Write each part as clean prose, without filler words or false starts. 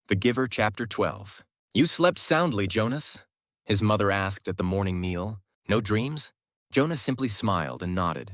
The Giver, Chapter 12. You slept soundly, Jonas? His mother asked at the morning meal. No dreams? Jonas simply smiled and nodded.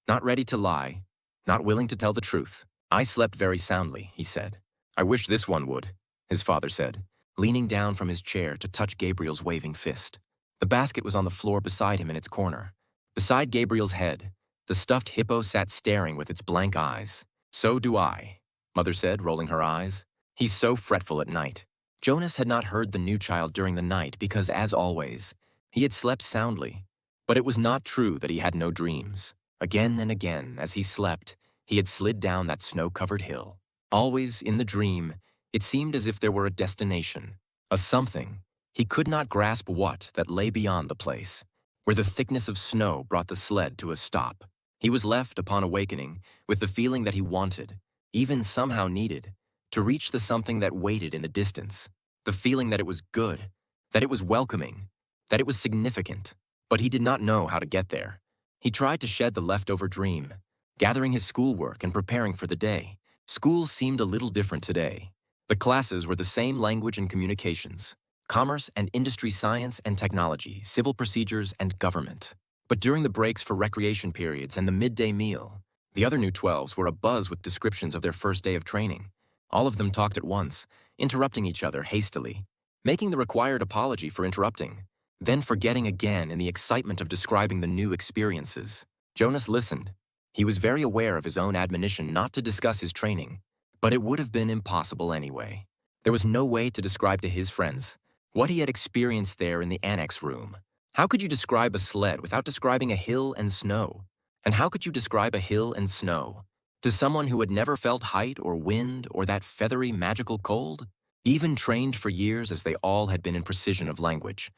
Not ready to lie, not willing to tell the truth. I slept very soundly, he said. I wish this one would, his father said, leaning down from his chair to touch Gabriel's waving fist. The basket was on the floor beside him in its corner. Beside Gabriel's head, the stuffed hippo sat staring with its blank eyes. So do I, Mother said, rolling her eyes. He's so fretful at night. Jonas had not heard the new child during the night because, as always, he had slept soundly. But it was not true that he had no dreams. Again and again, as he slept, he had slid down that snow-covered hill. Always, in the dream, it seemed as if there were a destination, a something, he could not grasp what, that lay beyond the place, where the thickness of snow brought the sled to a stop. He was left, upon awakening, with the feeling that he wanted, even somehow needed, to reach the something that waited in the distance, the feeling that it was good, that it was welcoming, that it was significant. But he did not know how to get there. He tried to shed the leftover dream, gathering his schoolwork and preparing for the day. School seemed a little different today. The classes were the same: language and communications, commerce and industry, science and technology, civil procedures and government. But during the breaks for recreation periods and the midday meal, the other new 12s were abuzz with descriptions of their first day of training. All of them talked at once, interrupting each other hastily, making the required apology for interrupting, then forgetting again in the excitement of describing the new experiences. Jonas listened. He was very aware of his own admonition not to discuss his training, but it would have been impossible anyway. There was no way to describe to his friends what he had experienced there in the annex room. How could you describe a sled without describing a hill and snow? And how could you describe a hill and snow to someone who had never felt height or wind or that feathery magical cold? Even trained for years as they all had been in precision of language,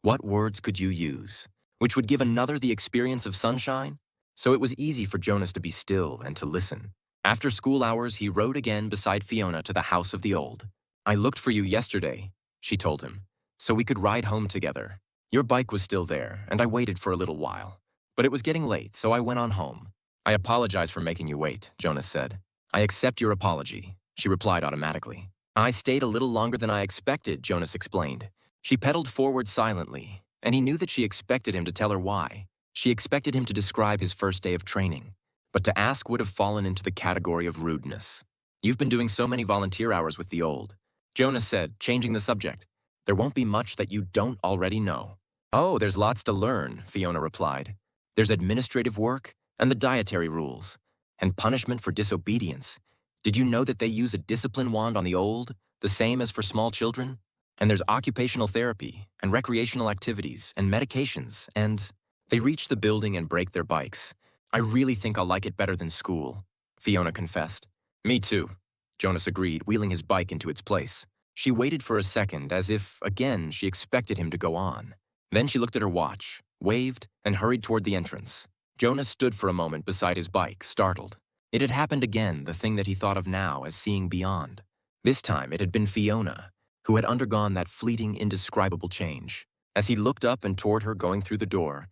what words could you use which would give another the experience of sunshine? So it was easy for Jonas to be still and to listen. After school hours, he rode again beside Fiona to the house of the old. I looked for you yesterday, she told him, so we could ride home together. Your bike was still there, and I waited for a little while. But it was getting late, so I went on home. I apologize for making you wait, Jonas said. I accept your apology, she replied automatically. I stayed a little longer than I expected, Jonas explained. She pedaled forward silently, and he knew that she expected him to tell her why. She expected him to describe his first day of training, but to ask would have fallen into the category of rudeness. You've been doing so many volunteer hours with the old, Jonas said, changing the subject. There won't be much that you don't already know. Oh, there's lots to learn, Fiona replied. There's administrative work and the dietary rules, and punishment for disobedience. Did you know that they use a discipline wand on the old, the same as for small children? And there's occupational therapy and recreational activities and medications, and they reach the building and break their bikes. I really think I'll like it better than school, Fiona confessed. Me too, Jonas agreed, wheeling his bike into its place. She waited for a second as if, again, she expected him to go on. Then she looked at her watch, waved, and hurried toward the entrance. Jonas stood for a moment beside his bike, startled. It had happened again, the thing that he thought of now as seeing beyond. This time it had been Fiona, who had undergone that fleeting, indescribable change. As he looked up and toward her going through the door,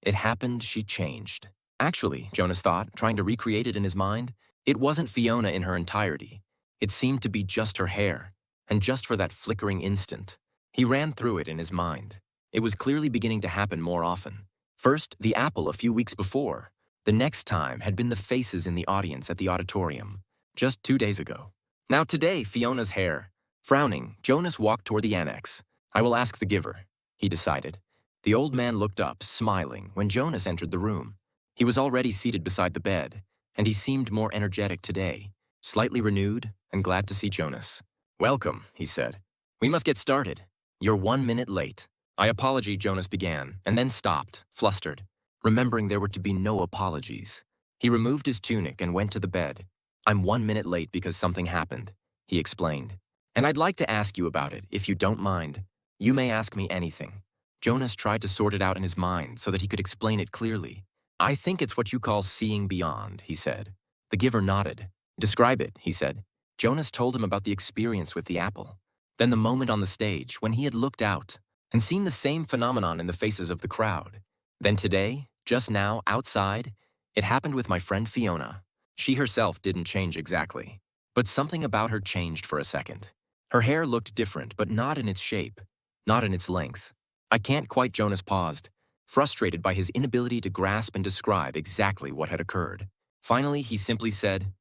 it happened she changed. Actually, Jonas thought, trying to recreate it in his mind, it wasn't Fiona in her entirety. It seemed to be just her hair, and just for that flickering instant. He ran through it in his mind. It was clearly beginning to happen more often. First, the apple a few weeks before. The next time had been the faces in the audience at the auditorium, just 2 days ago. Now today, Fiona's hair. Frowning, Jonas walked toward the annex. I will ask the giver, he decided. The old man looked up, smiling, when Jonas entered the room. He was already seated beside the bed, and he seemed more energetic today, slightly renewed and glad to see Jonas. Welcome, he said. We must get started. You're 1 minute late. I apologize, Jonas began, and then stopped, flustered, remembering there were to be no apologies. He removed his tunic and went to the bed. I'm 1 minute late because something happened, he explained. And I'd like to ask you about it, if you don't mind. You may ask me anything. Jonas tried to sort it out in his mind so that he could explain it clearly. I think it's what you call seeing beyond, he said. The giver nodded. Describe it, he said. Jonas told him about the experience with the apple. Then the moment on the stage when he had looked out and seen the same phenomenon in the faces of the crowd. Then today, just now, outside, it happened with my friend Fiona. She herself didn't change exactly, but something about her changed for a second. Her hair looked different, but not in its shape, not in its length. I can't quite, Jonas paused, frustrated by his inability to grasp and describe exactly what had occurred. Finally, he simply said,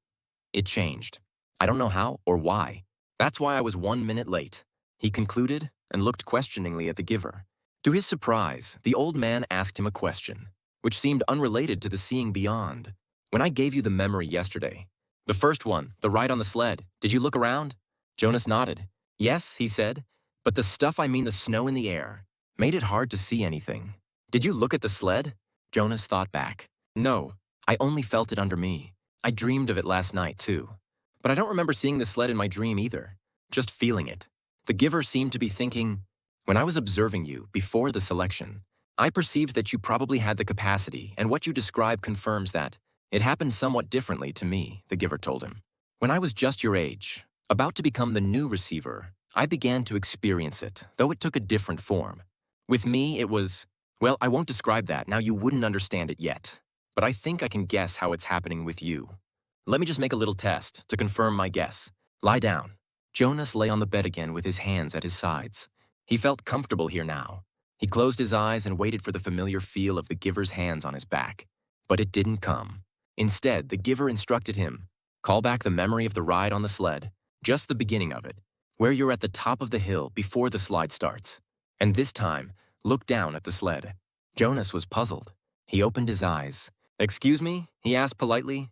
"It changed. I don't know how or why. That's why I was 1 minute late." He concluded and looked questioningly at the giver. To his surprise, the old man asked him a question, which seemed unrelated to the seeing beyond. "When I gave you the memory yesterday, the first one, the ride on the sled, did you look around?" Jonas nodded. "Yes," he said, "but the stuff, I mean the snow in the air, made it hard to see anything." "Did you look at the sled?" Jonas thought back. "No, I only felt it under me. I dreamed of it last night, too. But I don't remember seeing the sled in my dream either, just feeling it." The giver seemed to be thinking, "When I was observing you before the selection, I perceived that you probably had the capacity, and what you describe confirms that. It happened somewhat differently to me," the giver told him. "When I was just your age, about to become the new receiver, I began to experience it, though it took a different form. With me, it was, well, I won't describe that, now you wouldn't understand it yet. But I think I can guess how it's happening with you. Let me just make a little test to confirm my guess. Lie down." Jonas lay on the bed again with his hands at his sides. He felt comfortable here now. He closed his eyes and waited for the familiar feel of the giver's hands on his back. But it didn't come. Instead, the giver instructed him, "Call back the memory of the ride on the sled, just the beginning of it, where you're at the top of the hill before the slide starts. And this time, look down at the sled." Jonas was puzzled. He opened his eyes. "Excuse me?" he asked politely.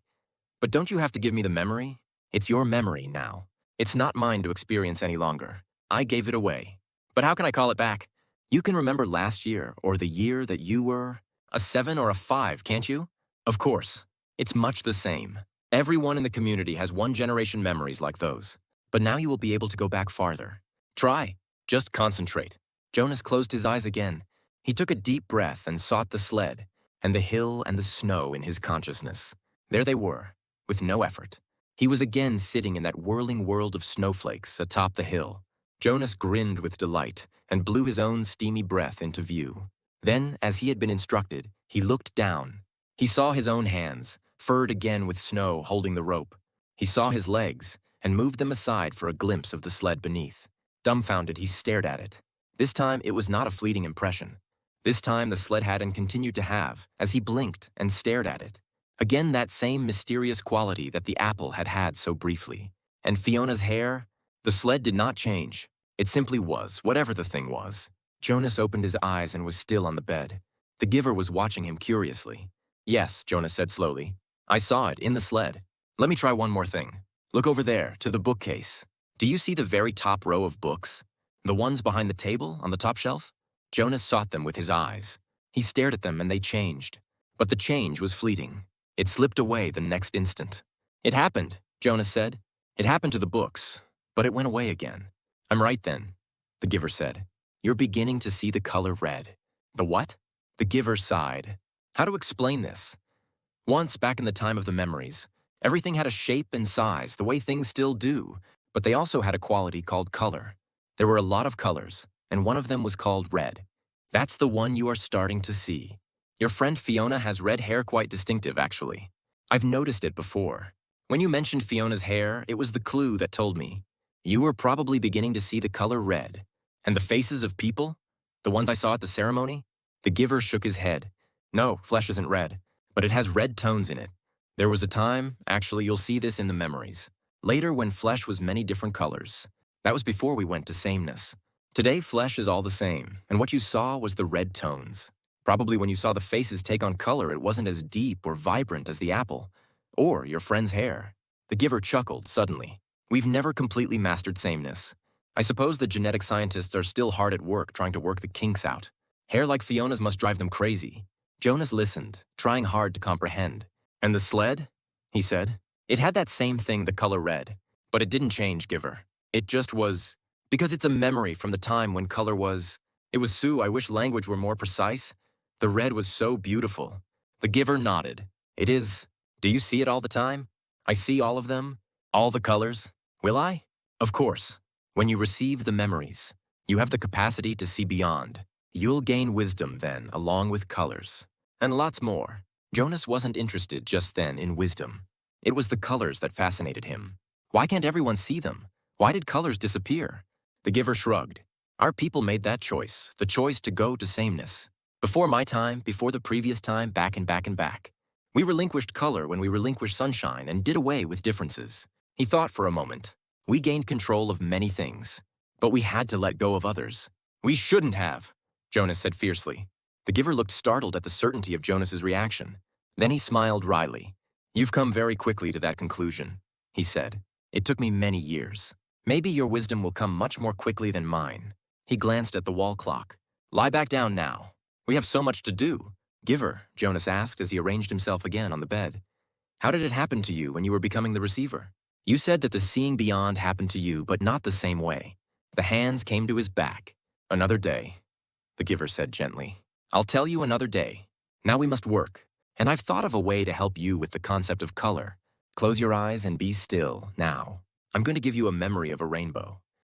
"But don't you have to give me the memory? It's your memory now. It's not mine to experience any longer. I gave it away. But how can I call it back? You can remember last year or the year that you were a 7 or a 5, can't you?" "Of course. It's much the same. Everyone in the community has one-generation memories like those. But now you will be able to go back farther. Try. Just concentrate." Jonas closed his eyes again. He took a deep breath and sought the sled, and the hill and the snow in his consciousness. There they were, with no effort. He was again sitting in that whirling world of snowflakes atop the hill. Jonas grinned with delight and blew his own steamy breath into view. Then, as he had been instructed, he looked down. He saw his own hands, furred again with snow, holding the rope. He saw his legs and moved them aside for a glimpse of the sled beneath. Dumbfounded, he stared at it. This time, it was not a fleeting impression. This time, the sled had and continued to have, as he blinked and stared at it. Again, that same mysterious quality that the apple had had so briefly. And Fiona's hair? The sled did not change. It simply was, whatever the thing was. Jonas opened his eyes and was still on the bed. The giver was watching him curiously. "Yes," Jonas said slowly. "I saw it in the sled. Let me try one more thing. Look over there, to the bookcase. Do you see the very top row of books? The ones behind the table, on the top shelf?" Jonas sought them with his eyes. He stared at them and they changed. But the change was fleeting. It slipped away the next instant. "It happened," Jonas said. "It happened to the books, but it went away again." "I'm right then," the giver said. "You're beginning to see the color red." "The what?" The giver sighed. How to explain this? Once, back in the time of the memories, everything had a shape and size, the way things still do, but they also had a quality called color. There were a lot of colors, and one of them was called red. That's the one you are starting to see. Your friend Fiona has red hair, quite distinctive, actually. I've noticed it before. When you mentioned Fiona's hair, it was the clue that told me. You were probably beginning to see the color red. And the faces of people? The ones I saw at the ceremony? The giver shook his head. No, flesh isn't red, but it has red tones in it. There was a time, actually you'll see this in the memories, later when flesh was many different colors. That was before we went to sameness. Today flesh is all the same, and what you saw was the red tones. Probably when you saw the faces take on color, it wasn't as deep or vibrant as the apple, or your friend's hair. The giver chuckled suddenly. We've never completely mastered sameness. I suppose the genetic scientists are still hard at work trying to work the kinks out. Hair like Fiona's must drive them crazy. Jonas listened, trying hard to comprehend. And the sled? He said. It had that same thing, the color red. But it didn't change, giver. It just was. Because it's a memory from the time when color was. It was Sue, I wish language were more precise. The red was so beautiful. The giver nodded. It is. Do you see it all the time? I see all of them. All the colors. Will I? Of course. When you receive the memories, you have the capacity to see beyond. You'll gain wisdom then, along with colors. And lots more. Jonas wasn't interested just then in wisdom. It was the colors that fascinated him. Why can't everyone see them? Why did colors disappear? The giver shrugged. Our people made that choice, the choice to go to sameness. Before my time, before the previous time, back and back and back. We relinquished color when we relinquished sunshine and did away with differences. He thought for a moment. We gained control of many things, but we had to let go of others. We shouldn't have, Jonas said fiercely. The giver looked startled at the certainty of Jonas's reaction. Then he smiled wryly. You've come very quickly to that conclusion, he said. It took me many years. Maybe your wisdom will come much more quickly than mine. He glanced at the wall clock. Lie back down now. We have so much to do. Giver, Jonas asked as he arranged himself again on the bed. How did it happen to you when you were becoming the receiver? You said that the seeing beyond happened to you, but not the same way. The hands came to his back. Another day, the giver said gently. I'll tell you another day. Now we must work. And I've thought of a way to help you with the concept of color. Close your eyes and be still now. I'm going to give you a memory of a rainbow.